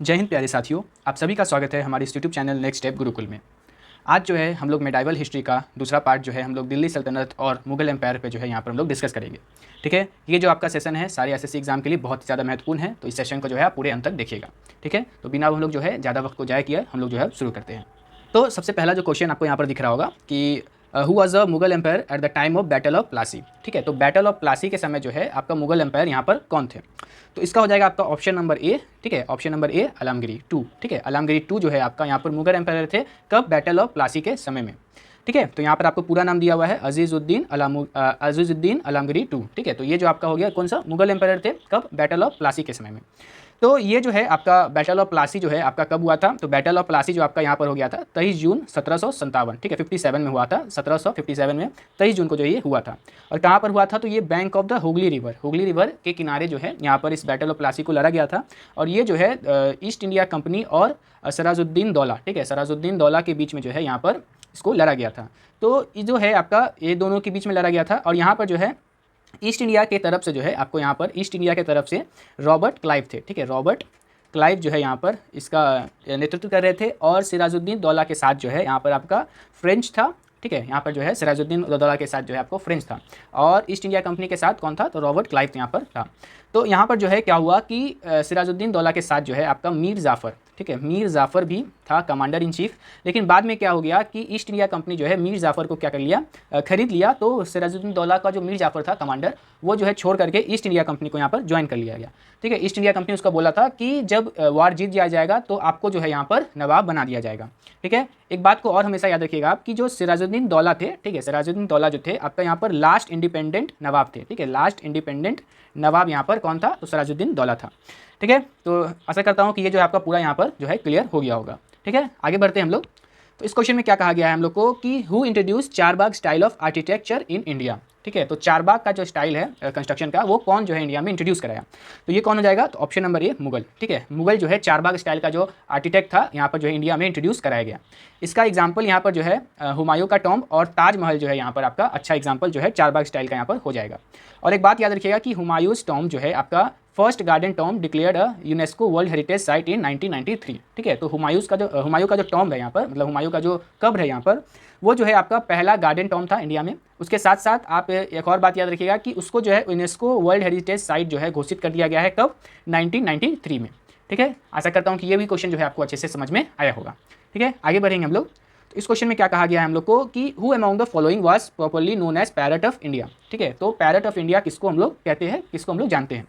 जय हिंद प्यारे साथियों, आप सभी का स्वागत है हमारे इस YouTube channel next step Gurukul में। आज जो है हम लोग मेडाइवल हिस्ट्री का दूसरा पार्ट जो है हम लोग दिल्ली सल्तनत और मुगल एम्पायर पे जो है यहाँ पर हम लोग डिस्कस करेंगे। ठीक है, ये जो आपका सेशन है सारे एसएससी एग्जाम के लिए बहुत ज़्यादा महत्वपूर्ण है, तो इस सेशन को जो है आप पूरे अंत तक देखिएगा। ठीक है, तो बिना हम लोग जो है ज़्यादा वक्त को जाया किया हम लोग जो है शुरू करते हैं। तो सबसे पहला जो क्वेश्चन आपको यहाँ पर दिख रहा होगा कि who was a Mughal empire at the time of battle of Plassey. ठीक है, तो बैटल ऑफ प्लासी के समय जो है आपका मुगल एम्पायर यहाँ पर कौन थे। तो इसका हो जाएगा आपका ऑप्शन नंबर ए। ठीक है, option number A Alamgiri two. ठीक है, आलमगिरी टू जो है आपका यहाँ पर मुगल एम्पायर थे कब, बैटल ऑफ प्लासी के समय में। ठीक है, तो यहाँ पर आपको पूरा नाम दिया हुआ है अजीज़ुद्दीन आलमगिरी टू। ठीक है, तो ये जो आपका हो गया कौन सा मुगल एम्पायर थे कब, बैटल ऑफ प्लासी के समय में। तो ये जो है आपका बैटल ऑफ प्लासी जो है आपका कब हुआ था, तो बैटल ऑफ प्लासी जो आपका यहाँ पर हो गया था 23 जून 1757। ठीक है, 57 में हुआ था, 1757 में 23 जून को जो ये हुआ था। और कहाँ पर हुआ था, तो ये bank of the Hooghly river के किनारे जो है यहाँ पर इस बैटल ऑफ प्लासी को लड़ा गया था। और ये जो है ईस्ट इंडिया कंपनी और सिराजुद्दीन दौला, ठीक है, सिराजुद्दीन दौला के बीच में जो है यहाँ पर इसको लड़ा गया था। तो ये जो है आपका ये दोनों के बीच में लड़ा गया था। और यहाँ पर जो है ईस्ट इंडिया के तरफ से जो है आपको यहाँ पर ईस्ट इंडिया के तरफ से रॉबर्ट क्लाइव थे। ठीक है, रॉबर्ट क्लाइव जो है यहाँ पर इसका नेतृत्व कर रहे थे। और सिराजुद्दीन दौला के साथ जो है यहाँ पर आपका फ्रेंच था। ठीक है, यहाँ पर जो है सिराजुद्दीन दौला के साथ जो है आपको फ्रेंच था। और ईस्ट इंडिया कंपनी के साथ कौन था, तो रॉबर्ट क्लाइव यहाँ पर था। तो यहाँ पर जो है क्या हुआ कि सिराजुद्दीन दौला के साथ जो है आपका मीर जाफ़र, ठीक है, मीर जाफ़र भी था कमांडर इन चीफ। लेकिन बाद में क्या हो गया कि ईस्ट इंडिया कंपनी जो है मीर जाफ़र को क्या कर लिया, खरीद लिया। तो सिराजुद्दीन दौला का जो मीर जाफ़र था कमांडर, वो जो है छोड़ करके ईस्ट इंडिया कंपनी को यहाँ पर ज्वाइन कर लिया गया। ठीक है, ईस्ट इंडिया कंपनी उसका बोला था कि जब वार जीत जाया जाएगा तो आपको जो है यहाँ पर नवाब बना दिया जाएगा। ठीक है, एक बात को और हमेशा याद रखिएगा आप कि जो सिराजुद्दीन दौला थे, ठीक है, सिराजुद्दीन दौला जो थे आपका यहाँ पर लास्ट इंडिपेंडेंट नवाब थे। ठीक है, लास्ट इंडिपेंडेंट नवाब यहाँ पर कौन था, तो सिराजुद्दीन दौला था। ठीक है, तो आशा करता हूँ कि ये जो है आपका पूरा यहाँ पर जो है क्लियर हो गया होगा। ठीक है, आगे बढ़ते हैं हम लोग। तो इस क्वेश्चन में क्या कहा गया है हम लोग को कि who introduce Charbagh style of architecture in India. ठीक है, तो चारबाग का जो स्टाइल है कंस्ट्रक्शन का, वो कौन जो है इंडिया में इंट्रोड्यूस कराया। तो ये कौन हो जाएगा, तो ऑप्शन नंबर ए मुगल। ठीक है, मुगल जो है चारबाग स्टाइल का जो आर्किटेक्ट था यहाँ पर जो है इंडिया में इंट्रोड्यूस कराया गया। इसका एग्जाम्पल यहाँ पर जो है हुमायूं का टॉम्ब और ताजमहल जो है यहाँ पर आपका अच्छा एग्जाम्पल जो है चारबाग स्टाइल का यहाँ पर हो जाएगा। और एक बात याद रखिएगा कि हुमायूंस टॉम्ब जो है आपका first garden tomb declared a UNESCO world heritage site in 1993। ठीक है, तो हुमायूं का जो टॉम्ब है यहाँ पर, मतलब हुमायूं का जो कब्र है यहाँ पर, वो जो है आपका पहला गार्डन टॉम्ब था इंडिया में। उसके साथ साथ आप एक और बात याद रखिएगा कि उसको जो है यूनेस्को वर्ल्ड हेरिटेज साइट जो है घोषित कर दिया गया है कब, 1993 में। ठीक है, आशा करता हूँ कि ये भी क्वेश्चन जो है आपको अच्छे से समझ में आया होगा। ठीक है, आगे बढ़ेंगे हम लोग। तो इस क्वेश्चन में क्या कहा गया है हम लोग को कि who among the following was properly known as parrot of India. ठीक है, तो पैरट ऑफ इंडिया किसको हम लोग कहते हैं, किसको हम लोग जानते हैं।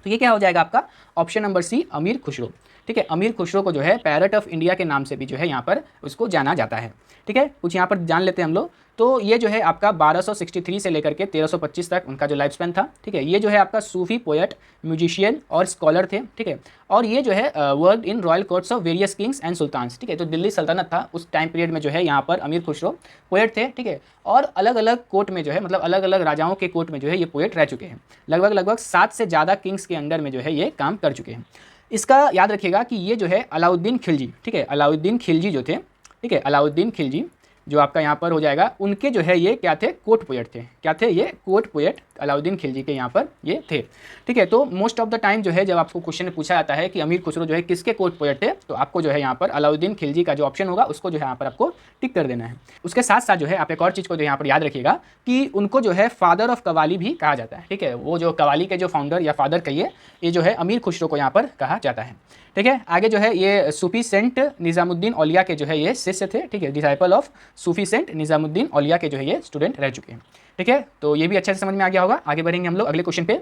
तो ये क्या हो जाएगा आपका ऑप्शन नंबर सी, अमीर खुसरो। ठीक है, अमीर खुसरो को जो है पैरट ऑफ इंडिया के नाम से भी जो है यहाँ पर उसको जाना जाता है। ठीक है, कुछ यहाँ पर जान लेते हैं हम लोग। तो ये जो है आपका 1263 से लेकर के 1325 तक उनका जो लाइफ स्पैन था। ठीक है, ये जो है आपका सूफी पोएट, म्यूजिशियन और स्कॉलर थे। ठीक है, और ये जो है work in royal courts of various kings and sultans. ठीक है, तो दिल्ली सल्तनत था उस टाइम पीरियड में जो है यहाँ पर अमीर खुसरो पोएट थे। ठीक है, और अलग अलग कोर्ट में जो है, मतलब अलग अलग राजाओं के कोर्ट में जो है ये पोएट रह चुके हैं। लगभग 7 से ज़्यादा किंग्स के अंडर में जो है ये काम कर चुके हैं। इसका याद रखिएगा कि ये जो है अलाउद्दीन खिलजी, ठीक है, अलाउद्दीन खिलजी जो थे, ठीक है, अलाउद्दीन खिलजी जो आपका यहाँ पर हो जाएगा, उनके जो है ये क्या थे, कोर्ट पोएट थे। क्या थे ये, कोर्ट पोएट अलाउद्दीन खिलजी के यहाँ पर ये थे। ठीक है, तो मोस्ट ऑफ द टाइम जो है जब आपको क्वेश्चन में पूछा जाता है कि अमीर खुसरो जो है किसके कोर्ट पोएट थे, तो आपको जो है यहाँ पर अलाउद्दीन खिलजी का जो ऑप्शन होगा उसको जो है यहाँ पर आपको टिक कर देना है। उसके साथ साथ जो है आप एक और चीज़ को जो यहाँ पर याद रखिएगा कि उनको जो है फादर ऑफ कवाली भी कहा जाता है। ठीक है, वो जो कवाली के जो फाउंडर या फादर कहिए, ये जो है अमीर खुसरो को यहाँ पर कहा जाता है। ठीक है, आगे जो है ये सूफी सेंट निज़ामुद्दीन औलिया के जो है ये शिष्य थे। ठीक है, disciple of Sufi saint Nizamuddin Auliya के जो है ये स्टूडेंट रह चुके हैं। ठीक है, तो ये भी अच्छे से समझ में आ गया होगा। आगे बढ़ेंगे हम लोग अगले क्वेश्चन पे।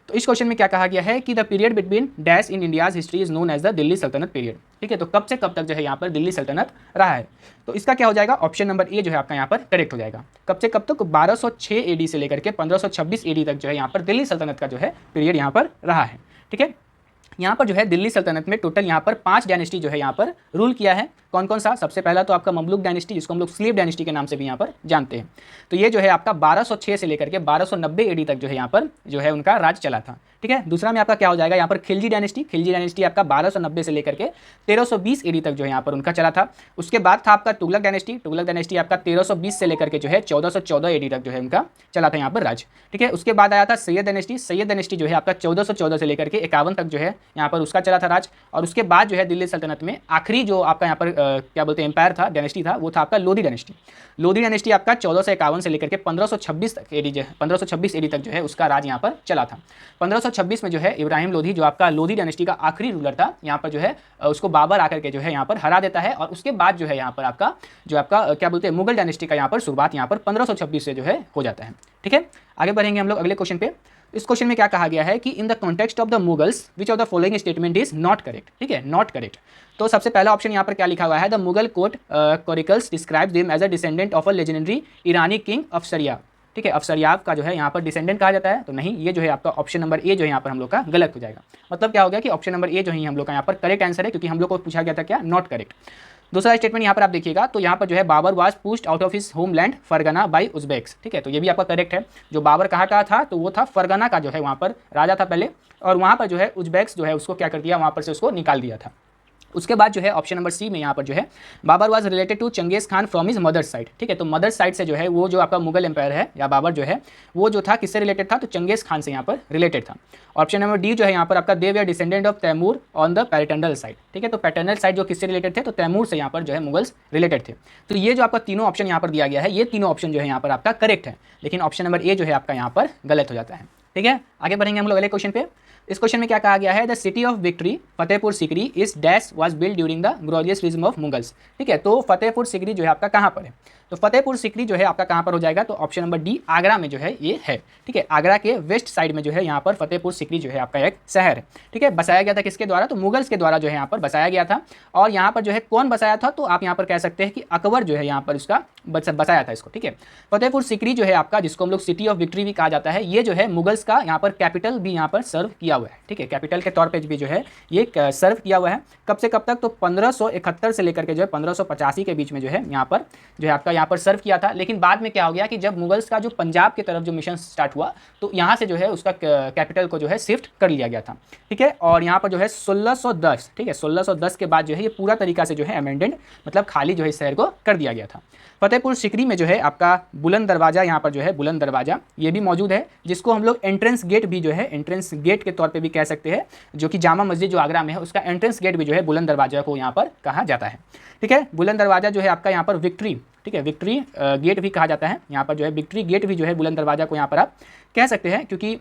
तो इस क्वेश्चन में क्या कहा गया है कि the period between dash in India's history is known as the Delhi सल्तनत पीरियड। ठीक है, तो कब से कब तक जो है यहाँ पर दिल्ली सल्तनत रहा है। तो इसका क्या हो जाएगा, ऑप्शन नंबर ए जो है आपका यहाँ पर करेक्ट हो जाएगा। कब से कब तक, 1206 एडी से लेकर के 1526 एडी तक जो है यहाँ पर दिल्ली सल्तनत का जो है पीरियड यहाँ पर रहा है। ठीक है, यहाँ पर जो है दिल्ली सल्तनत में टोटल यहाँ पर 5 डायनेस्टी जो है यहाँ पर रूल किया है। कौन कौन सा, सबसे पहला तो आपका ममलूक डायनेस्टी, जिसको हम लोग स्लीव डायनेस्टी के नाम से भी यहाँ पर जानते हैं। तो ये जो है आपका 1206 से लेकर के 1290 एडी तक जो है यहाँ पर जो है उनका राज चला था। ठीक है, दूसरा में आपका क्या हो जाएगा यहाँ पर खिलजी डायनेस्टी आपका 1290 से लेकर के 1320 एडी तक जो है यहाँ पर उनका चला था। उसके बाद था आपका तुगलक डायनेस्टी आपका 1320 से लेकर के जो है 1414 एडी तक जो है उनका चला था यहाँ पर राज। ठीक है, उसके बाद आया था सैयद डायनेस्टी जो है आपका 1414 से लेकर के 51 तक जो है यहाँ पर उसका चला था राज। और उसके बाद जो है दिल्ली सल्तनत में आखिरी जो आपका यहाँ पर क्या बोलते हैं एम्पायर था, डायनेस्टी था, वो था आपका लोधी डायनेस्टी। लोधी डायनेस्टी आपका 1451 से लेकर के 1526 तक एडी 1526 एडी तक जो है उसका राज यहाँ पर चला था। 1526 में जो है इब्राहिम लोधी जो आपका लोधी डायनेस्टी का आखिरी रूलर था, यहाँ पर जो है उसको बाबर आकर के जो है यहाँ पर हरा देता है। और उसके बाद जो है यहाँ पर आपका क्या बोलते हैं मुगल डायनेस्टी का यहाँ पर शुरुआत यहाँ पर 1526 से जो है हो जाता है। ठीक है, आगे बढ़ेंगे हम लोग अगले क्वेश्चन पे। इस क्वेश्चन में क्या कहा गया है कि in the context of the Mughals which of the following statement is not correct. ठीक है, नॉट करेक्ट। तो सबसे पहला ऑप्शन यहाँ पर क्या लिखा हुआ है, the Mughal court chronicles describe them as a descendant of a legendary Irani king Afsariya. ठीक है, अफसरियाब का जो है यहाँ पर डिसेंडेंट कहा जाता है, तो नहीं, ये जो है आपका ऑप्शन नंबर ए जो है यहाँ पर हम लोग का गलत हो जाएगा। मतलब क्या हो गया कि ऑप्शन नंबर ए जो है हम लोग का यहाँ पर करेक्ट आंसर है, क्योंकि हम लोग को पूछा गया था क्या, नॉट करेक्ट। दूसरा स्टेटमेंट यहाँ पर आप देखिएगा तो यहाँ पर जो है Babur was pushed out of his homeland Fergana by Uzbeks. ठीक है, तो ये भी आपका करेक्ट है। जो बाबर कहाँ का था, तो वो था फरगना का जो है वहाँ पर राजा था पहले, और वहाँ पर जो है उज़्बेक्स जो है उसको क्या कर दिया, वहाँ पर से उसको निकाल दिया था। उसके बाद जो है ऑप्शन नंबर सी में यहाँ पर जो है Babur was related to Changez Khan from his mother side. ठीक है, तो मदर साइड से जो है वो जो आपका मुगल एम्पायर है या बाबर जो है वो जो था किससे रिलेटेड था, तो चंगेज़ खान से यहाँ पर रिलेटेड था। ऑप्शन नंबर डी जो है यहाँ पर आपका they were descendant of Timur on the paternal side. ठीक है, तो पैटर्नल साइड जो किससे रिलेटेड थे, तो तैमूर से यहाँ पर जो है मुगल्स रिलेटेड थे। तो ये जो आपका तीनों ऑप्शन यहाँ पर दिया गया है, ये तीनों ऑप्शन जो है यहाँ पर आपका करेक्ट है, लेकिन ऑप्शन नंबर ए जो है आपका यहाँ पर गलत हो जाता है। ठीक है, आगे बढ़ेंगे हम लोग अगले क्वेश्चन पे। इस क्वेश्चन में क्या कहा गया है, the city of victory Fatehpur Sikri is dash was build during the glorious rhythm of Mughals. ठीक है, तो फतेहपुर सिकरी जो है आपका कहाँ पर है, तो फतेहपुर सिकरी जो है आपका कहाँ पर हो जाएगा, तो ऑप्शन नंबर डी आगरा में जो है ये है। ठीक है, आगरा के वेस्ट साइड में जो है यहाँ पर फतेहपुर सिकरी जो है आपका एक शहर है। ठीक है, बसाया गया था किसके द्वारा, तो मुगल्स के द्वारा जो है यहाँ पर बसाया गया था। और यहाँ पर जो है कौन बसाया था, तो आप यहाँ पर कह सकते हैं कि अकबर जो है यहाँ पर उसका बसाया था इसको। ठीक है, फतेहपुर सिकरी जो है आपका, जिसको हम लोग सिटी ऑफ विक्ट्री भी कहा जाता है, ये जो है मुगल्स का यहाँ पर कैपिटल भी यहाँ पर सर्व किया हुआ है। ठीक है, कैपिटल के तौर पर भी जो है ये सर्व किया हुआ है। कब से कब तक, तो 1571 से लेकर के जो है 1585 के बीच में जो है यहाँ पर जो है आपका यहाँ पर सर्व किया था। लेकिन बाद में क्या हो गया कि जब मुगल्स का जो पंजाब की तरफ जो मिशन स्टार्ट हुआ, तो यहाँ से जो है उसका कैपिटल को जो है शिफ्ट कर लिया गया था। ठीक है, और यहाँ पर जो है 1610, ठीक है 1610 के बाद जो है ये पूरा तरीका से जो है अमेंडेड, मतलब खाली जो है इस शहर को कर दिया गया था। फतेहपुर सिकरी में जो है आपका बुलंद दरवाज़ा, यहाँ पर जो है बुलंद दरवाज़ा ये भी मौजूद है, जिसको हम लोग एंट्रेंस गेट भी जो है एंट्रेंस गेट के तौर पे भी कह सकते हैं, जो कि जामा मस्जिद जो आगरा में है उसका एंट्रेंस गेट भी जो है बुलंद दरवाज़ा को यहाँ पर कहा जाता है। ठीक है, बुलंद दरवाज़ा जो है आपका यहाँ पर विक्ट्री, ठीक है विक्ट्री गेट भी कहा जाता है। यहाँ पर जो है विक्ट्री गेट भी जो है बुलंद दरवाज़ा को यहाँ पर आप कह सकते हैं, क्योंकि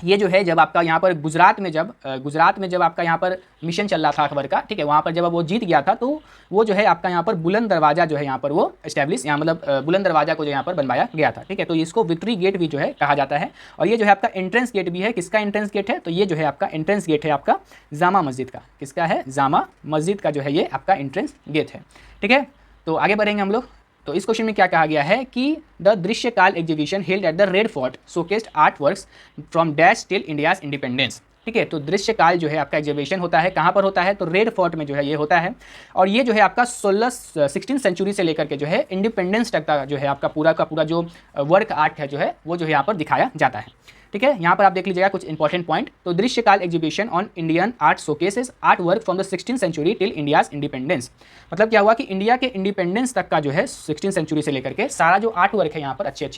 ये जो है जब आपका यहाँ पर गुजरात में जब आपका यहाँ पर मिशन चल रहा था अकबर का, ठीक है, वहाँ पर जब वो जीत गया था, तो वो जो है आपका यहाँ पर बुलंद दरवाज़ा जो है यहाँ पर वो एस्टेब्लिश, यहाँ मतलब बुलंद दरवाज़ा को जो यहाँ पर बनवाया गया था। ठीक है, तो इसको विक्ट्री गेट भी जो है कहा जाता है। और ये जो है आपका एंट्रेंस गेट भी है, किसका एंट्रेंस गेट है, तो ये जो है आपका एंट्रेंस गेट है आपका जामा मस्जिद का। किसका है, जामा मस्जिद का जो है ये आपका एंट्रेंस गेट है। ठीक है, तो आगे बढ़ेंगे हम लोग। तो इस क्वेश्चन में क्या कहा गया है कि the Drishyakala exhibition held at the Red Fort showcased art works from dash till India's independence. ठीक है, तो दृश्यकाल जो है आपका एग्जीबिशन होता है कहाँ पर होता है, तो रेड फोर्ट में जो है ये होता है। और ये जो है आपका 16वीं सेंचुरी से लेकर के जो है इंडिपेंडेंस तक का जो है आपका पूरा का पूरा जो वर्क आर्ट है जो है वो जो है यहाँ पर दिखाया जाता है। ठीक है, यहाँ पर आप देख लीजिएगा कुछ इंपॉर्टेंट पॉइंट। तो Drishyakal exhibition on Indian art showcases art work from the 16th century till India's independence. मतलब क्या हुआ कि इंडिया के इंडिपेंडेंस तक का जो है 16th सेंचुरी से लेकर के सारा जो आर्ट वर्क है यहाँ पर अच्छे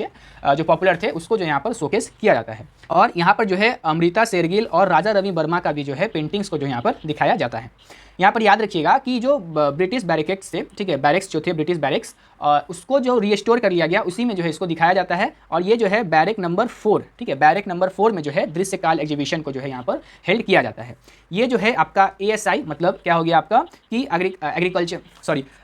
जो पॉपुलर थे उसको जो यहाँ पर शोकेस किया जाता है। और यहाँ पर जो है अमृता शेरगिल और राजा रवि वर्मा का भी जो है पेंटिंग्स को जो यहाँ पर दिखाया जाता है। यहाँ पर याद रखिएगा कि जो ब्रिटिश बैरिकेड्स थे, ठीक है बैरिक्स जो थे ब्रिटिश बैरिक्स, उसको जो रिस्टोर कर लिया गया उसी में जो है इसको दिखाया जाता है। और ये जो है बैरिक नंबर 4, ठीक है बैरिक नंबर 4 में जो है दृश्यकाल एग्जीबिशन को जो है यहाँ पर हेल्ड किया जाता है। ये जो है आपका ASI मतलब क्या हो गया आपका कि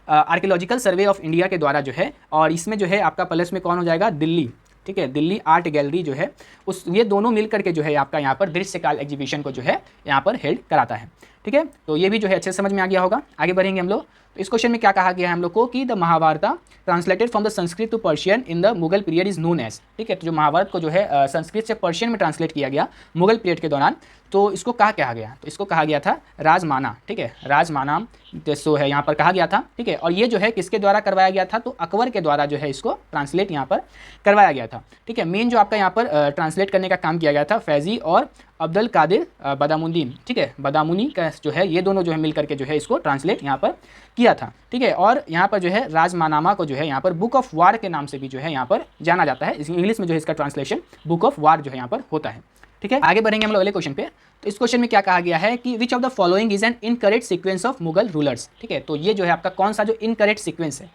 आर्कियोलॉजिकल सर्वे ऑफ इंडिया के द्वारा जो है, और इसमें जो है आपका प्लस में कौन हो जाएगा, दिल्ली, ठीक है दिल्ली आर्ट गैलरी जो है उस ये दोनों मिल करके जो है आपका यहाँ पर दृश्यकाल एग्जीबिशन को जो है यहाँ पर हेल्ड कराता है। ठीक है, तो ये भी जो है अच्छे समझ में आ गया होगा। आगे बढ़ेंगे हम लोग। तो इस क्वेश्चन में क्या कहा गया है हम लोग को कि the Mahabharata translated from the Sanskrit to Persian in the Mughal period is known as. ठीक है, तो जो महाभारत को जो है संस्कृत से पर्शियन में ट्रांसलेट किया गया मुगल पीरियड के दौरान, तो इसको कहा गया, तो इसको कहा गया था राजमाना। ठीक है, राजमाना सो है यहाँ पर कहा गया था। ठीक है, और ये जो है किसके द्वारा करवाया गया था, तो अकबर के द्वारा जो है इसको ट्रांसलेट यहाँ पर करवाया गया था। ठीक है, मेन जो आपका यहाँ पर ट्रांसलेट करने का काम किया गया था फैजी और अब्दुल कादिर बदामुद्दीन, ठीक है बदामुनी का जो है ये दोनों जो है मिल करके जो है इसको ट्रांसलेट यहाँ पर किया था। ठीक है, और यहाँ पर जो है राजमानामा को जो है यहाँ पर बुक ऑफ वार के नाम से भी जो है यहाँ पर जाना जाता है। इंग्लिश में जो है इसका ट्रांसलेशन बुक ऑफ वार जो है यहाँ पर होता है। ठीक है, आगे बढ़ेंगे हम लोग अगले क्वेश्चन पे। तो इस क्वेश्चन में क्या कहा गया है कि which of the following is an incorrect sequence of Mughal rulers. ठीक है, तो ये जो है आपका कौन सा जो इनकरेक्ट सीक्वेंस है,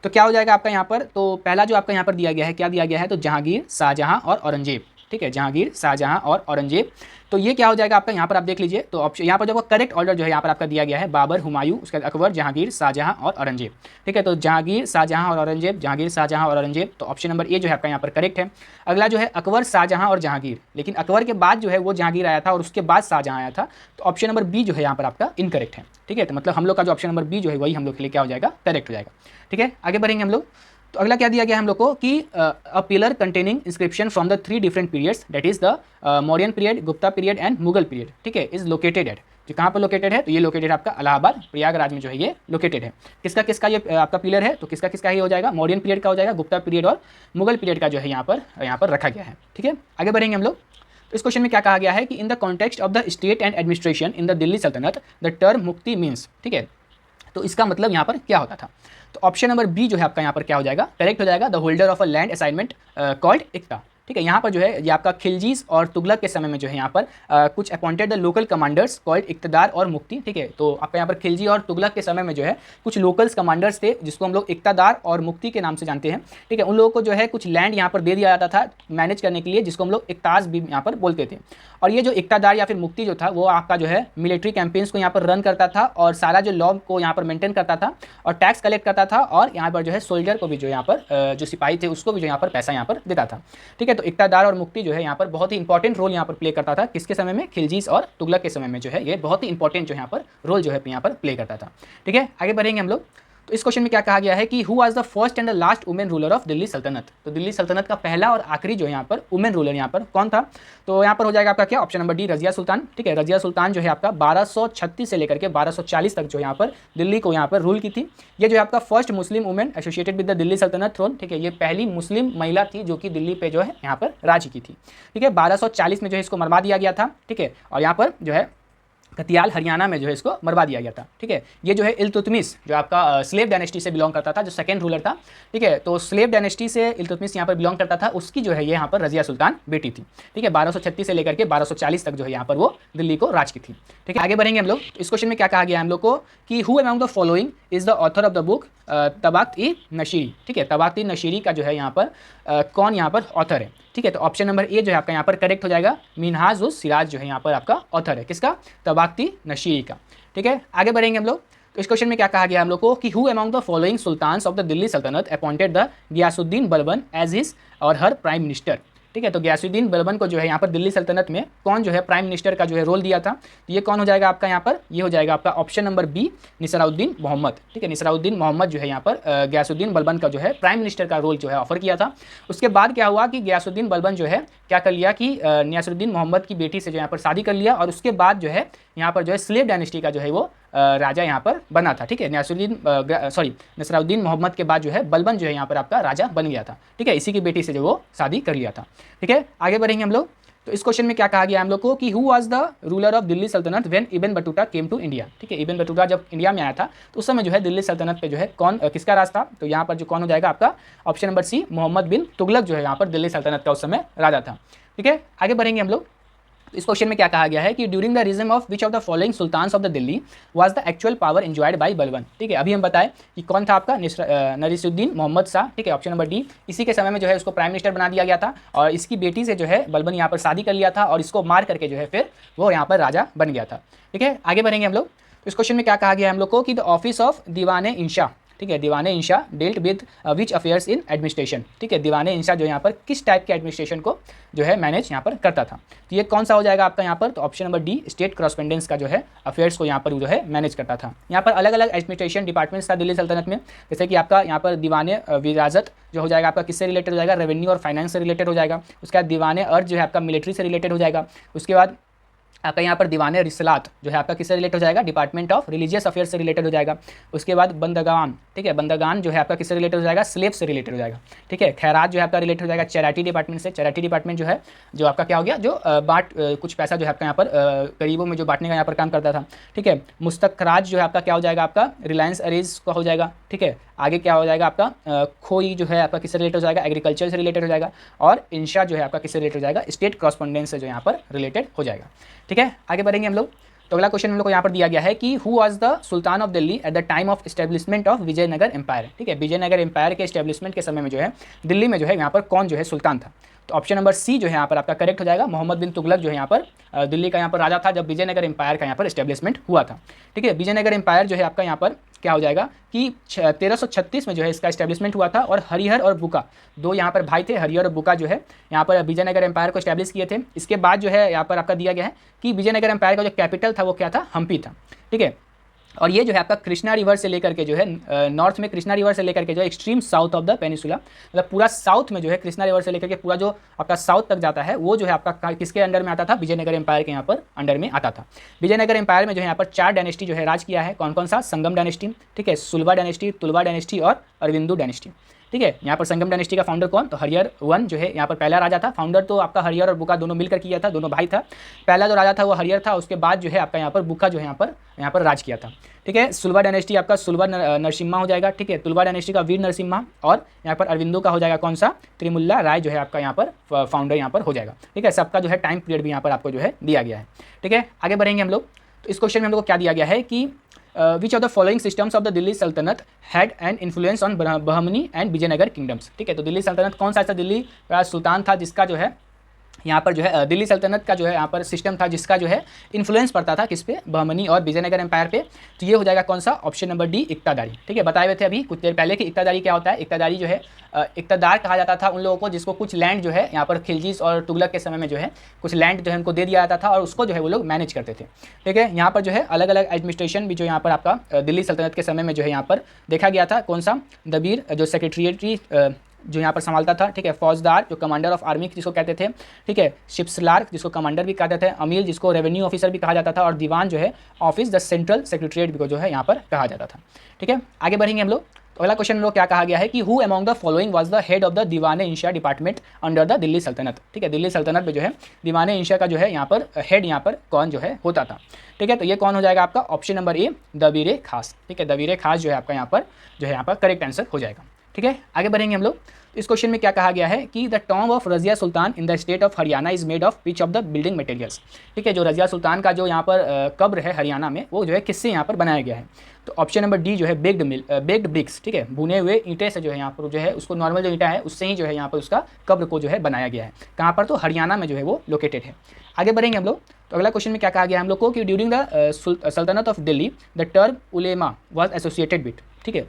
तो क्या हो जाएगा आपका यहाँ पर। तो पहला जो आपका यहाँ पर दिया गया है, क्या दिया गया है, तो जहांगीर, शाहजहां और औरंगजेब। ठीक है, जहांगीर, शाहजहां और औरंगजेब। तो ये क्या हो जाएगा आपका यहाँ पर आप देख लीजिए। तो ऑप्शन यहाँ पर जो करेक्ट ऑर्डर जो है यहाँ पर आपका दिया गया है, बाबर, हुमायूं, उसके बाद अकबर, जहांगीर, शाहजहां और औरंगजेब। ठीक है, तो जहांगीर, शाहजहां और औरंगजेब, जहांगीर, शाहजहां और औरंगजेब। तो ऑप्शन नंबर ए जो है आपका यहाँ पर करेक्ट है। अगला जो है अकबर, शाहजहां और जहांगीर, लेकिन अकबर के बाद जो है वो जहांगीर आया था और उसके बाद शाहजहां आया था। तो ऑप्शन नंबर बी जो है यहाँ पर आपका इनकरेक्ट है। ठीक है, तो मतलब हम लोग का जो ऑप्शन नंबर बी जो है वही हम लोग के लिए क्या हो जाएगा, करेक्ट हो जाएगा। ठीक है, आगे बढ़ेंगे हम लोग। तो अगला क्या दिया गया हम लोग को कि a pillar containing inscription from the 3 different periods, that is the Mauryan period, Gupta period and Mughal period. ठीक है, इज लोकेटेड एट, जो कहाँ पर लोकेटेड है, तो ये लोकेटेड आपका इलाहाबाद, प्रयागराज में जो है ये लोकेटेड है। किसका किसका ये आपका पिलर है, तो किसका किसका ये हो जाएगा, मौर्यन पीरियड का हो जाएगा, गुप्ता पीरियड और मुगल पीरियड का जो है यहाँ पर रखा गया है। ठीक है, आगे बढ़ेंगे हम लोग। तो इस क्वेश्चन में क्या कहा गया है कि in the context of the state and administration in the Delhi सल्तनत द टर्म मुक्ति मीन्स। ठीक है, तो इसका मतलब यहाँ पर क्या होता था। तो ऑप्शन नंबर बी जो है आपका यहाँ पर क्या हो जाएगा, करेक्ट हो जाएगा, the holder of a land assignment called iqta. ठीक है, यहाँ पर जो है ये आपका खिलजीज और तुगलक के समय में जो है यहाँ पर कुछ appointed the local commanders called iqtadar और मुक्ति। ठीक है, तो आपका यहाँ पर खिलजी और तुगलक के समय में जो है कुछ लोकल्स कमांडर्स थे जिसको हम लोग इक्तदार और मुक्ति के नाम से जानते हैं। ठीक है, उन लोगों को जो है कुछ लैंड यहाँ पर दे दिया जाता था मैनेज करने के लिए, जिसको हम लोग इक्ताज भी यहाँ पर बोलते थे। और ये जो इक्तदार या फिर मुक्ति जो था वो आपका जो है मिलिट्री कैंपेन्स को यहाँ पर रन करता था और सारा जो लॉ को यहाँ पर मेंटेन करता था और टैक्स कलेक्ट करता था, और यहाँ पर जो है सोल्जर को भी जो यहाँ पर जो सिपाही थे उसको भी जो यहाँ पर पैसा यहाँ पर देता था। ठीक है, तो इक्तदार और मुक्ति जो है यहाँ पर बहुत ही इंपॉर्टेंट रोल यहाँ पर प्ले करता था। किसके समय में, खिलजीज और तुगलक के समय में जो है ये बहुत ही इंपॉर्टेंट जो यहाँ पर रोल जो है यहाँ पर प्ले करता था। ठीक है, आगे बढ़ेंगे हम लोग। तो इस क्वेश्चन में क्या कहा गया है कि who was the first and the last women ruler of Delhi Saltanat. तो दिल्ली सल्तनत का पहला और आखिरी जो है यहाँ पर वुमेन रूलर यहाँ पर कौन था, तो यहाँ पर हो जाएगा आपका क्या, option number D, Razia Sultan. ठीक है, रजिया सुल्तान जो है आपका 1236 से लेकर के 1240 तक जो यहाँ पर दिल्ली को यहाँ पर रूल की थी। ये जो है आपका first Muslim women associated with the Delhi सल्तनत थ्रोन। ठीक है, ये पहली मुस्लिम महिला थी जो कि दिल्ली पे जो है यहाँ पर राज की थी। ठीक है, 1240 में जो है इसको मरवा दिया गया था। ठीक है, और यहाँ पर जो है कतियाल हरियाणा में जो है इसको मरवा दिया गया था। ठीक है, ये जो है इल्तुतमिश जो आपका स्लेव डायनेस्टी से बिलोंग करता था, जो सेकंड रूलर था। ठीक है, तो स्लेव डायनेस्टी से इल्तुतमिश यहाँ पर बिलोंग करता था, उसकी जो है ये यहाँ पर रजिया सुल्तान बेटी थी। ठीक है, 1236 से लेकर के 1240 तक जो है यहाँ पर वो दिल्ली को राज की थी। ठीक है, आगे बढ़ेंगे हम लोग। इस क्वेश्चन में क्या कहा गया है हम लोग को कि who among the following is the author of the book Tabaqat i Nasiri. ठीक है, तबाक़त-ई-नशीरी का जो है यहाँ पर कौन यहाँ पर ऑथर है। ठीक है, तो ऑप्शन नंबर ए जो है आपका यहाँ पर करेक्ट हो जाएगा, मिनहाज-उस-सिराज जो है यहाँ पर आपका ऑथर है, किसका, तबाक़त-ई-नशीरी का। ठीक है, आगे बढ़ेंगे हम लोग। तो इस क्वेश्चन में क्या कहा गया हम लोग को कि who among the following sultans of the Delhi Saltanat appointed the Ghiyasuddin Balban as his or her prime minister. ठीक है, तो गियासुद्दीन बलबन को जो है यहाँ पर दिल्ली सल्तनत में कौन जो है प्राइम मिनिस्टर का जो है रोल दिया था, तो ये कौन हो जाएगा आपका यहाँ पर, ये हो जाएगा आपका ऑप्शन नंबर बी, निसराउद्दीन मोहम्मद। ठीक है, निसराउद्दीन मोहम्मद जो है यहाँ पर गियासुद्दीन बलबन का जो है प्राइम मिनिस्टर का रोल जो है ऑफर किया था। उसके बाद क्या हुआ कि गियासुद्दीन बलबन जो है क्या कर लिया कि नियासुद्दीन मोहम्मद की बेटी से जो यहाँ पर शादी कर लिया, और उसके बाद जो है यहाँ पर जो है स्लेव डायनेस्टी का जो है वो राजा यहाँ पर बना था। ठीक है, नसरुद्दीन मोहम्मद के बाद जो है बलबन जो है यहाँ पर आपका राजा बन गया था। ठीक है, इसी की बेटी से जो वो शादी कर लिया था। ठीक है, आगे बढ़ेंगे हम लोग। तो इस क्वेश्चन में क्या कहा गया हम लोग को कि who was the ruler of Delhi Saltanat when Ibn Batuta came to India. ठीक है, इब्न बटूता जब इंडिया में आया था तो उस समय जो है दिल्ली सल्तनत पे जो है कौन किसका राज था, तो यहाँ पर जो कौन हो जाएगा आपका ऑप्शन नंबर सी, मोहम्मद बिन तुगलक जो है यहाँ पर दिल्ली सल्तनत का उस समय राजा था। ठीक है, आगे बढ़ेंगे हम लोग। इस क्वेश्चन में क्या कहा गया है कि during the regime of which of the following sultans of the Delhi was the actual power enjoyed by Balban. ठीक है, अभी हम बताएं कि कौन था आपका नसीरुद्दीन मोहम्मद शाह। ठीक है, ऑप्शन नंबर डी, इसी के समय में जो है उसको प्राइम मिनिस्टर बना दिया गया था और इसकी बेटी से जो है बलबन यहाँ पर शादी कर लिया था और इसको मार करके जो है फिर वो यहाँ पर राजा बन गया था। ठीक है, आगे बढ़ेंगे हम लोग। तो इस क्वेश्चन में क्या कहा गया है हम लोग को कि द ऑफिस ऑफ दीवाने इंशा। ठीक है, Diwane Insha dealt with which affairs in administration. ठीक है, दीवाने इंशा जो यहाँ पर किस टाइप के एडमिनिस्ट्रेशन को जो है मैनेज यहाँ पर करता था, तो ये कौन सा हो जाएगा आपका यहाँ पर, तो ऑप्शन नंबर डी, स्टेट करस्पेंडेंस का जो है अफेयर्स को यहाँ पर जो है मैनेज करता था। यहाँ पर अलग अलग एडमिनिस्ट्रेशन डिपार्टमेंट्स था दिल्ली सल्तनत में, जैसे कि आपका यहाँ पर दीवाने विरासत जो हो जाएगा आपका किससे रिलेटेड हो जाएगा, रेवेन्यू और फाइनेंस से रिलेटेड हो जाएगा। उसके बाद दीवाने अर्ज जो है आपका मिलिट्री से रिलेटेड हो जाएगा। उसके बाद आपका यहाँ पर दीवाने रिसलात जो है आपका किससे रिलेट हो जाएगा, डिपार्टमेंट ऑफ रिलीजियस अफेयर से रिलेटेड हो जाएगा। उसके बाद बंदगान, ठीक है, बंदगान जो है आपका किससे रिलेटेड हो जाएगा, स्लेव से रिलेटेड हो जाएगा। ठीक है, खैरात जो है आपका रिलेटेड हो जाएगा चैरिटी डिपार्टमेंट से। चैरिटी डिपार्टमेंट जो है जो आपका क्या हो गया, जो कुछ पैसा जो है आपका यहाँ पर गरीबों में जो बांटने का यहाँ पर काम करता था। ठीक है, मुस्तखराज जो है आपका क्या हो जाएगा, आपका रिलायंस अरेज का हो जाएगा। ठीक है, आगे क्या हो जाएगा आपका खोई जो है आपका किससे रिलेटेड हो जाएगा, एग्रीकल्चर से रिलेटेड हो जाएगा। और इंशा जो है आपका किससे रिलेटेड हो जाएगा, स्टेट कॉरस्पॉन्डेंस से जो यहाँ पर रिलेटेड हो जाएगा। ठीक है, आगे बढ़ेंगे हम लोग। तो अगला क्वेश्चन हम लोग को यहाँ पर दिया गया है कि who was the sultan of Delhi at the time of establishment of Vijayanagar empire. ठीक है, विजयनगर एम्पायर के एस्टेब्लिशमेंट के समय में जो है दिल्ली में जो है यहाँ पर कौन जो है सुल्तान था। तो ऑप्शन नंबर सी जो है यहाँ पर आपका करेक्ट हो जाएगा, मोहम्मद बिन तुगलक जो है यहाँ पर दिल्ली का यहाँ पर राजा था जब विजयनगर एम्पायर का यहाँ पर एस्टेब्लिशमेंट हुआ था। ठीक है, विजयनगर एम्पायर जो है आपका यहाँ पर क्या हो जाएगा कि 1336 में जो है इसका एस्टेब्लिशमेंट हुआ था। और हरिहर और बुका दो यहाँ पर भाई थे, हरिहर और बुका जो है यहाँ पर विजयनगर एम्पायर को एस्टेब्लिश किए थे। इसके बाद जो है यहाँ पर आपका दिया गया है कि विजयनगर एम्पायर का जो कैपिटल था वो क्या था, हम्पी था। ठीक है, और ये जो है आपका कृष्णा रिवर से लेकर के जो है नॉर्थ में कृष्णा रिवर से लेकर के जो है extreme south of the peninsula, मतलब पूरा साउथ में जो है कृष्णा रिवर से लेकर के पूरा जो आपका साउथ तक जाता है वो जो है आपका किसके अंडर में आता था, विजयनगर एम्पायर के यहाँ पर अंडर में आता था। विजयनगर एम्पायर में जो है यहाँ पर 4 डायनेस्टी जो है राज किया है। कौन कौन सा, संगम डायनेस्टी, ठीक है, सुलवा डायनेस्टी, तुलवा डायनेस्टी और अरविंदु डायनेस्टी। ठीक है, यहाँ पर संगम डायनेस्टी का फाउंडर कौन, तो हरिहर वन जो है यहाँ पर पहला राजा था। फाउंडर तो आपका हरिहर और बुका दोनों मिलकर किया था, दोनों भाई था। पहला जो राजा था वो हरिहर था, उसके बाद जो है आपका यहाँ पर बुका जो है यहाँ पर राज किया था। ठीक है, सुलवा डायनेस्टी आपका सुलवा नरसिम्हा हो जाएगा। ठीक है, तुलवा डायनेस्टी का वीर नरसिम्हा और यहाँ पर अरविंदो का हो जाएगा कौन सा, त्रिमुल्ला राय जो है आपका यहाँ पर फाउंडर यहाँ पर हो जाएगा। ठीक है, सबका जो है टाइम पीरियड भी यहाँ पर आपको जो है दिया गया है। ठीक है, आगे बढ़ेंगे हम लोग। तो इस क्वेश्चन में हम लोग को क्या दिया गया है कि which of the following systems of the Delhi Saltanat had an influence on Bahmani and Vijayanagar kingdoms. ठीक है, तो दिल्ली सल्तनत कौन सा ऐसा दिल्ली का सुल्तान था जिसका जो है यहाँ पर जो है दिल्ली सल्तनत का जो है यहाँ पर सिस्टम था जिसका जो है इन्फ्लुएंस पड़ता था किस पे, बहमनी और विजयनगर एम्पायर पे। तो ये हो जाएगा कौन सा, ऑप्शन नंबर डी, इक्तादारी। ठीक है, बताए हुए थे अभी कुछ देर पहले कि इक्तादारी क्या होता है। इक्तादारी जो है इक्तदार कहा जाता था उन लोगों को जिसको कुछ लैंड जो है यहाँ पर खिलजीज और तुगलक के समय में जो है कुछ लैंड जो है उनको दे दिया जाता था और उसको जो है वो लोग मैनेज करते थे। ठीक है, यहाँ पर जो है अलग अलग एडमिनिस्ट्रेशन भी जो यहाँ पर आपका दिल्ली सल्तनत के समय में जो है यहाँ पर देखा गया था। कौन सा, दबीर जो सेक्रेटरी जो यहाँ पर संभालता था। ठीक है, फौजदार जो कमांडर ऑफ आर्मी जिसको कहते थे। ठीक है, शिप्सलार जिसको कमांडर भी कहते थे, अमील जिसको रेवेन्यू ऑफिसर भी कहा जाता था और दीवान जो है ऑफिस द सेंट्रल सेक्रेटरीट भी जो है यहाँ पर कहा जाता था। ठीक है, आगे बढ़ेंगे हम लोग। तो अगला क्वेश्चन हम लोग क्या कहा गया है कि who among the following was the head of the दीवाने इंशा department under the Delhi Saltanat. ठीक है, दिल्ली सल्तनत में जो है दीवाने इंशा का जो है यहाँ पर हेड यहाँ पर कौन जो है होता था। ठीक है, तो ये कौन हो जाएगा आपका, ऑप्शन नंबर ए, दबीर खास। ठीक है, दबीर खास जो है आपका यहाँ पर जो है यहाँ पर करेक्ट आंसर हो जाएगा। ठीक है, आगे बढ़ेंगे हम लोग। इस क्वेश्चन में क्या कहा गया है कि the tomb of Razia Sultan in the state of Haryana is made of which of the building materials. ठीक है, जो रजिया सुल्तान का जो यहाँ पर कब्र है हरियाणा में वो जो है किससे यहाँ पर बनाया गया है। तो ऑप्शन नंबर डी जो है बेग्ड ब्रिक्स। ठीक है, भुने हुए ईंटे से जो है यहाँ पर जो है उसको नॉर्मल जो ईंटा है उससे ही जो है यहाँ पर उसका कब्र को जो है बनाया गया है। कहाँ पर, तो हरियाणा में जो है वो लोकेटेड है। आगे बढ़ेंगे हम लोग। तो अगला क्वेश्चन में क्या कहा गया हम लोग को कि ड्यूरिंग द सल्तनत of Delhi the term Ulema was associated with. ठीक है,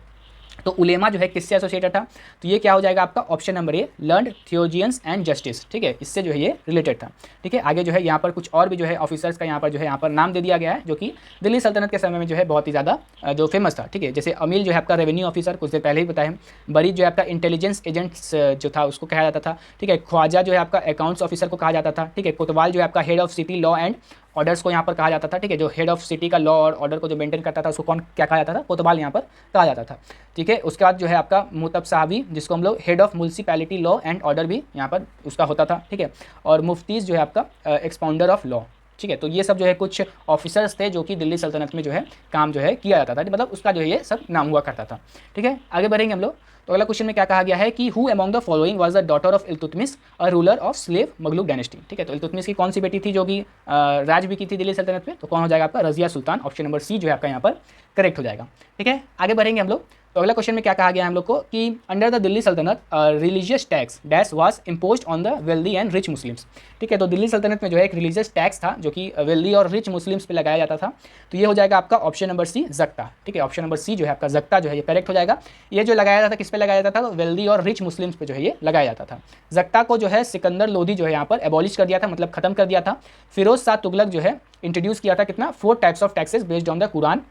तो उलेमा जो है किससे एसोसिएटेड था, तो ये क्या हो जाएगा आपका, option number A, learned theologians and justice. ठीक है, इससे जो है ये रिलेटेड था। ठीक है, आगे जो है यहाँ पर कुछ और भी जो है ऑफिसर्स का यहाँ पर जो है यहाँ पर नाम दे दिया गया है जो कि दिल्ली सल्तनत के समय में जो है बहुत ही ज़्यादा जो फेमस था। ठीक है, जैसे अमील जो है आपका रेवेन्यू ऑफिसर, कुछ देर पहले ही बताया। बरीद जो है आपका इंटेलिजेंस एजेंट्स जो था उसको कहा जाता था। ठीक है, ख्वाजा जो है आपका अकाउंट्स ऑफिसर को कहा जाता था। ठीक है, कोतवाल जो है आपका head of city law and orders को यहाँ पर कहा जाता था। ठीक है, जो हेड ऑफ सिटी का लॉ और ऑर्डर को जो मेंटेन करता था उसको कौन क्या कहा जाता था, कोतवाल यहाँ पर कहा जाता था। ठीक है, उसके बाद जो है आपका मुतब साहबी जिसको हम लोग head of municipality law and order भी यहाँ पर उसका होता था। ठीक है, और मुफ्तीज़ जो है आपका एक्सपाउंडर ऑफ लॉ। ठीक है, तो ये सब जो है कुछ ऑफिसर्स थे जो कि दिल्ली सल्तनत में जो है काम जो है किया जाता था, मतलब उसका जो है ये सब नाम हुआ करता था। ठीक है, आगे बढ़ेंगे हम लोग। तो अगला क्वेश्चन में क्या कहा गया है कि who among the following was the daughter of Iltutmish a ruler of slave Mamluk dynasty. ठीक है, तो इल्तुतमिश की कौन सी बेटी थी जो कि राज भी की थी दिल्ली सल्तनत में, तो कौन हो जाएगा आपका, Razia Sultan. Option number C जो है आपका यहाँ पर करेक्ट हो जाएगा। ठीक है, आगे बढ़ेंगे हम लोग। तो अगला क्वेश्चन में क्या कहा गया है हम लोग को कि अंडर द दिल्ली सल्तनत religious tax dash was imposed on the wealthy and rich Muslims. ठीक है, तो दिल्ली सल्तनत में जो है एक रिलीजियस टैक्स था जो कि वेल्दी और रिच मुस्लिम्स पे लगाया जाता था। तो ये हो जाएगा आपका ऑप्शन नंबर सी, जक्ता। ठीक है, ऑप्शन नंबर सी जो है आपका जक्ता जो है ये करेक्ट हो जाएगा। ये जो लगाया जाता था किस पे लगाया जाता था, तो वेल्दी और रिच मुस्लिम्स पे जो है ये लगाया जाता था। जक्ता को जो है सिकंदर लोधी जो है यहाँ पर एबॉलिश कर दिया था, मतलब खत्म कर दिया था। फिरोज शाह तुगलक जो है इंट्रोड्यूस किया था कितना, 4 types of taxes based on the Quran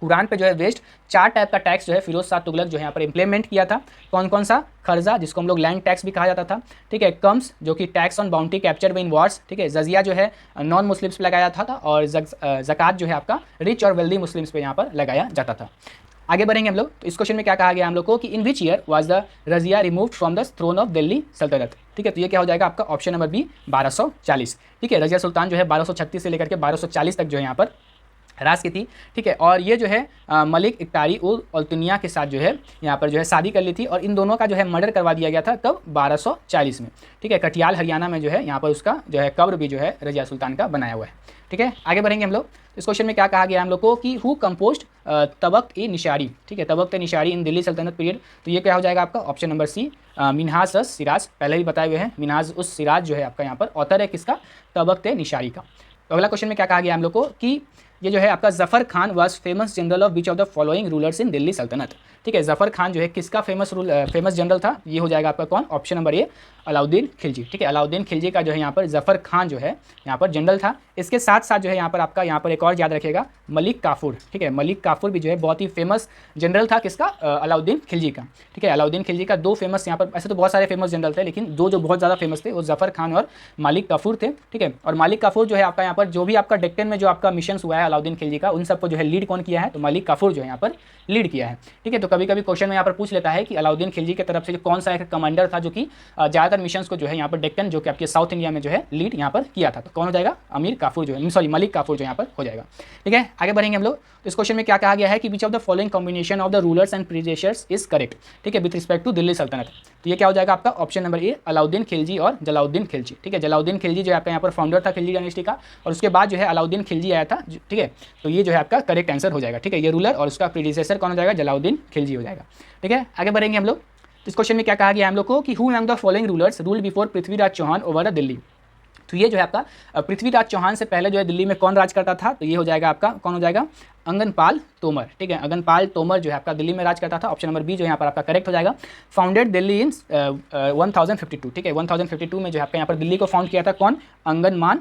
Quran पे जो है वेस्ट 4 टाइप का टैक्स जो है फिरोज शाह तुगलक जो है यहाँ पर इंप्लीमेंट किया था। कौन कौन सा? खर्जा, जिसको हम लोग लैंड टैक्स भी कहा जाता था, ठीक है। कम्स, जो कि tax on bounty capture in Wars, ठीक है। जजिया जो है नॉन मुस्लिम्स पे लगाया था और ज़कात जो है आपका रिच और वेल्दी मुस्लिम्स पे यहाँ पर लगाया जाता था। आगे बढ़ेंगे हम लोग। तो इस क्वेश्चन में क्या कहा गया हम लोग को कि in which year was the Razia removed from the throne of Delhi Saltanat, ठीक है। तो ये क्या हो जाएगा आपका ऑप्शन नंबर बी 1240, ठीक है। रजिया सुल्तान जो है 1236 से लेकर के 1240 तक जो है यहाँ पर राज की थी, ठीक है। और ये जो है मलिक इक्तारी उल अल्तुनिया के साथ जो है यहाँ पर जो है शादी कर ली थी और इन दोनों का जो है मर्डर करवा दिया गया था कब? 1240 में, ठीक है। कटियाल हरियाणा में जो है यहाँ पर उसका जो है कब्र भी जो है रजिया सुल्तान का बनाया हुआ है, ठीक है। आगे बढ़ेंगे हम लोग। इस क्वेश्चन में क्या कहा गया हम लोग को कि हु कंपोज्ड तबक़्त ए निशारी, ठीक है। तबक़्त ए निशारी इन दिल्ली सल्तनत पीरियड, तो ये क्या हो जाएगा आपका ऑप्शन नंबर सी मिन्हाज अस सिराज, पहले ही बताए हुए हैं। मिन्हाज उस सिराज जो है आपका यहाँ पर ऑथर है किसका? तबक़्त ए निशारी का। तो अगला क्वेश्चन में क्या कहा गया हम लोग को कि ये जो है आपका Zafar Khan was famous general of which of the following rulers इन दिल्ली सल्तनत, ठीक है। ज़फ़र खान जो है किसका फेमस जनरल था? ये हो जाएगा आपका कौन? ऑप्शन नंबर ए अलाउद्दीन खिलजी, ठीक है। अलाउद्दीन खिलजी का जो है यहाँ पर ज़फ़र खान जो है यहाँ पर जनरल था। इसके साथ साथ जो है यहाँ पर आपका यहाँ पर एक और याद रखेगा मलिक काफूर, ठीक है। मलिक काफूर भी जो है बहुत ही फेमस जनरल था किसका? अलाउद्दीन खिलजी का, ठीक है। अलाउद्दीन खिलजी का 2 फेमस यहाँ पर, ऐसे तो बहुत सारे फेमस जनरल थे लेकिन 2 जो बहुत ज़्यादा फेमस थे वो ज़फ़र खान और मलिक काफूर थे, ठीक है। और मलिक काफूर जो है आपका यहाँ पर जो भी आपका डेक्कन में जो आपका मिशन हुआ है अलाउद्दीन खिलजी का, उन सबको जो है लीड कौन किया है? तो मलिक काफूर जो है यहाँ पर लीड किया है, ठीक है। तो कभी कभी क्वेश्चन में यहाँ पर पूछ लेता है कि अलाउद्दीन खिलजी की तरफ से कौन सा एक कमांडर था जो कि ज़्यादातर मिशंस को जो है यहाँ पर डेक्कन जो कि आपके साउथ इंडिया में जो है लीड यहाँ पर किया था। तो कौन हो जाएगा? अमीर काफूर जो है, सॉरी मलिक काफूर जो यहाँ पर हो जाएगा, ठीक है। आगे बढ़ेंगे हम लोग। तो इस क्वेश्चन में क्या कहा गया है कि which of the following combination of the rulers and predecessors is correct, ठीक है, with respect to Delhi Saltanat. तो ये क्या हो जाएगा आपका ऑप्शन नंबर ए अलाउद्दीन खिलजी और जलाउद्दीन खिलजी, ठीक है। जलाउद्दीन खिलजी जो है आपका यहाँ पर फाउंडर था खिलजी डायनेस्टी का और उसके बाद जो है अलाउद्दीन खिलजी आया था, ठीक है। तो ये जो है आपका करेक्ट आंसर हो जाएगा, ठीक है। ये रूलर और उसका प्रीडेसेसर कौन हो जाएगा? जलाउद्दीन खिलजी हो जाएगा, ठीक है। आगे बढ़ेंगे हम लोग। इस क्वेश्चन में क्या कहा गया हम लोग को कि who among the following rulers rule before Prithviraj Chauhan over Delhi. तो ये जो है आपका पृथ्वीराज चौहान से पहले जो है दिल्ली में कौन राज करता था? तो ये हो जाएगा आपका कौन हो जाएगा? अंगनपाल तोमर, ठीक है। अंगनपाल तोमर जो है आपका दिल्ली में राज करता था। ऑप्शन नंबर बी जो यहाँ पर आपका करेक्ट हो जाएगा। फाउंडेड दिल्ली इन 1052, ठीक है। 1052 में जो है आपका यहाँ पर दिल्ली को फाउंड किया था कौन? अंगानपाल,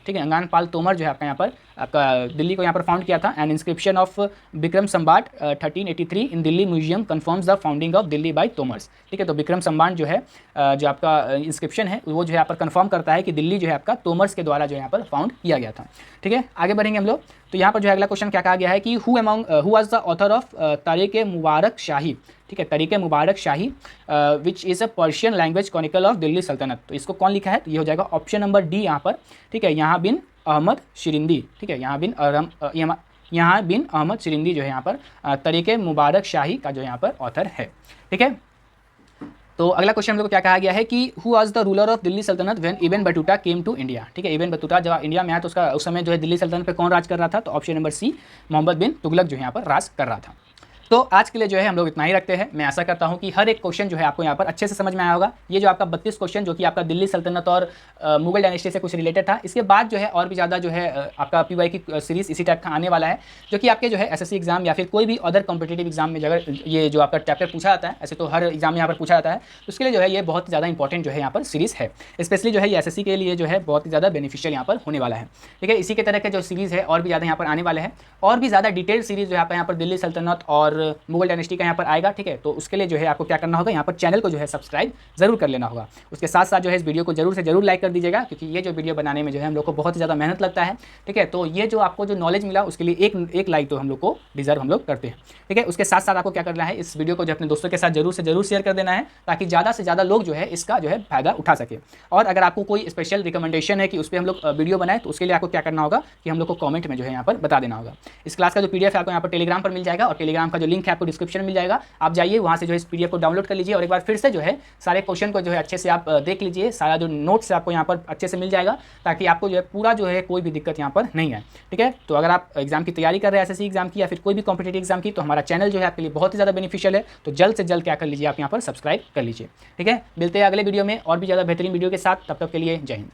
ठीक है। अंगानपाल तोमर जो है आपका यहाँ पर आपका दिल्ली को यहाँ पर फाउंड किया था। And inscription of Vikram Sambat 1383 in Delhi museum confirms the founding of Delhi by Tomars, ठीक है। तो विक्रम संबाट जो है जो आपका इंस्क्रिप्शन है वो जो है यहाँ पर कन्फर्म करता है कि दिल्ली जो है आपका तोमर्स के द्वारा जो है यहाँ पर फाउंड किया गया था, ठीक है। आगे बढ़ेंगे हम लोग। तो यहाँ पर जो है अगला क्वेश्चन क्या कहा गया है कि who was the author of Tarikh Mubarak Shahi, ठीक है। Tarikh Mubarak Shahi which is a Persian language chronicle of Delhi Saltanat. तो इसको कौन लिखा है? तो ये हो जाएगा ऑप्शन नंबर डी यहाँ पर, ठीक है। यहाँ बिन अहमद शिरिंदी, ठीक है। यहाँ बिन अहमद शिरिंदी जो है यहाँ पर तारीक़ मुबारक शाही का जो यहाँ पर ऑथर है, ठीक है। तो अगला क्वेश्चन हम लोग को क्या कहा गया है कि who was the ruler of Delhi Saltanat when Ibn Batuta came to India, ठीक है। इब्न बतूता जब इंडिया में आया तो उसका उस समय जो है दिल्ली सल्तनत पे कौन राज कर रहा था? तो ऑप्शन नंबर सी मोहम्मद बिन तुगलक जो है यहाँ पर राज कर रहा था। तो आज के लिए जो है हम लोग इतना ही रखते हैं। मैं आशा करता हूं कि हर एक क्वेश्चन जो है आपको यहाँ पर अच्छे से समझ में आया होगा। ये जो आपका 32 क्वेश्चन जो कि आपका दिल्ली सल्तनत और मुगल डायनेस्टी से कुछ रिलेटेड था, इसके बाद जो है और भी ज़्यादा जो है आपका पीवाई की सीरीज़ इसी टाइप का आने वाला है जो कि आपके जो है एसएससी एग्जाम या फिर कोई भी अदर कॉम्पिटेटिव एग्जाम में अगर ये जो आपका चैप्टर पूछा जाता है, ऐसे तो हर एग्जाम में यहाँ पर पूछा जाता है, तो उसके लिए जो है ये बहुत ज़्यादा इंपॉर्टेंट जो है यहाँ पर सीरीज़ है। स्पेशली जो है ये एसएससी के लिए जो है बहुत ही ज़्यादा बेनिफिशियल यहाँ पर होने वाला है, ठीक है। इसी के तरह के जो सीरीज़ है और भी ज़्यादा यहाँ पर आने वाले हैं और भी ज़्यादा डिटेल सीरीज़ जो यहाँ पर दिल्ली सल्तनत और मुगल डायनेस्टी का यहाँ पर आएगा, ठीक है। तो उसके लिए जो है आपको क्या करना होगा, यहाँ पर चैनल को जो है सब्सक्राइब जरूर कर लेना होगा। उसके साथ साथ जो है इस वीडियो को जरूर से जरूर लाइक कर दीजिएगा क्योंकि ये जो वीडियो बनाने में जो है हम लोग को बहुत ही ज़्यादा मेहनत लगता है, ठीक है। तो ये जो आपको जो नॉलेज मिला उसके लिए एक लाइक तो हम लोग को डिजर्व हम लोग करते हैं, ठीक है। उसके साथ साथ आपको क्या करना है, इस वीडियो को जो अपने दोस्तों के साथ जरूर से जरूर शेयर कर देना है ताकि ज़्यादा से ज़्यादा लोग जो है इसका जो है फायदा उठा सके। और अगर आपको कोई स्पेशल रिकमेंडेशन है कि उस पर हम लोग वीडियो बनाए तो उसके लिए आपको क्या करना होगा कि हम लोग को कॉमेंट में जो है यहाँ पर बता देना होगा। इस क्लास का जो PDF है आपको यहाँ पर टेलीग्राम पर मिल जाएगा और टेलीग्राम का जो लिंक है आपको डिस्क्रिप्शन में मिल जाएगा। आप जाइए वहाँ से जो है इस PDF को डाउनलोड कर लीजिए और एक बार फिर से जो है सारे क्वेश्चन को जो है अच्छे से आप देख लीजिए। सारा जो नोट्स है आपको यहाँ पर अच्छे से मिल जाएगा ताकि आपको जो है पूरा जो है कोई भी दिक्कत यहाँ पर नहीं है, ठीक है। तो अगर आप एग्जाम की तैयारी कर रहे हैं एसएससी एग्जाम की या फिर कोई भी कॉम्पिटेटिव एग्जाम की, तो हमारा चैनल जो है आपके लिए बहुत ही ज़्यादा बेनिफिशियल है। तो जल्द से जल्द क्या कर लीजिए, आप यहाँ पर सब्सक्राइब कर लीजिए, ठीक है। मिलते हैं अगले वीडियो में और भी ज़्यादा बेहतरीन वीडियो के साथ। तब तक के लिए जय हिंद।